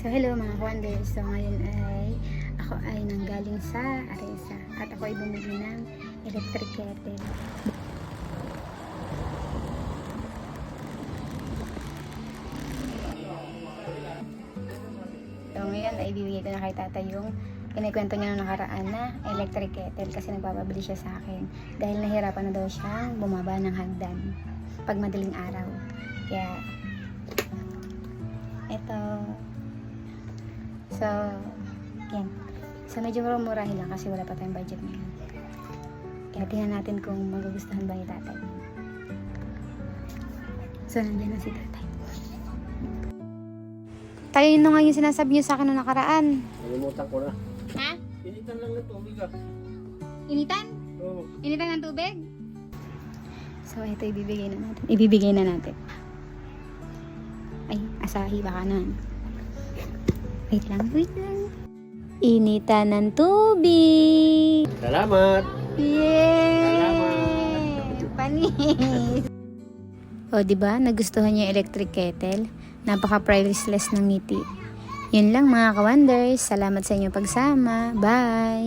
So hello mga ka-wonders. So ngayon ako ay nanggaling sa Areza at ako ay bumili ng electric kettle. So ngayon ay ibibigay ko na kay tata yung kinikwento niya nung nakaraan na electric kettle kasi nagpapabili siya sa akin dahil nahirapan na daw siyang bumaba ng hagdan pag madaling araw. Kaya ito. So, yan. So, medyo murahin lang kasi wala pa tayong budget ngayon. Kaya tingnan natin kung magugustuhan ba ni tatay. So, nandiyan na si tatay. Tayo yun nga yung sinasabi niyo sa akin noong nakaraan. Nalimutan ko na. Ha? Initan lang ng tubig ah. Initan? Oo. Initan ng tubig? So, ito ibibigay na natin. Ibibigay na natin. Ay, Asahi baka naman. Wait lang. Initan ng tubig. Salamat! Yay! Panis! O, diba? Nagustuhan niyo yung electric kettle? Napaka-priceless ng ngiti. Yun lang mga ka-wonders. Salamat sa inyong pagsama. Bye!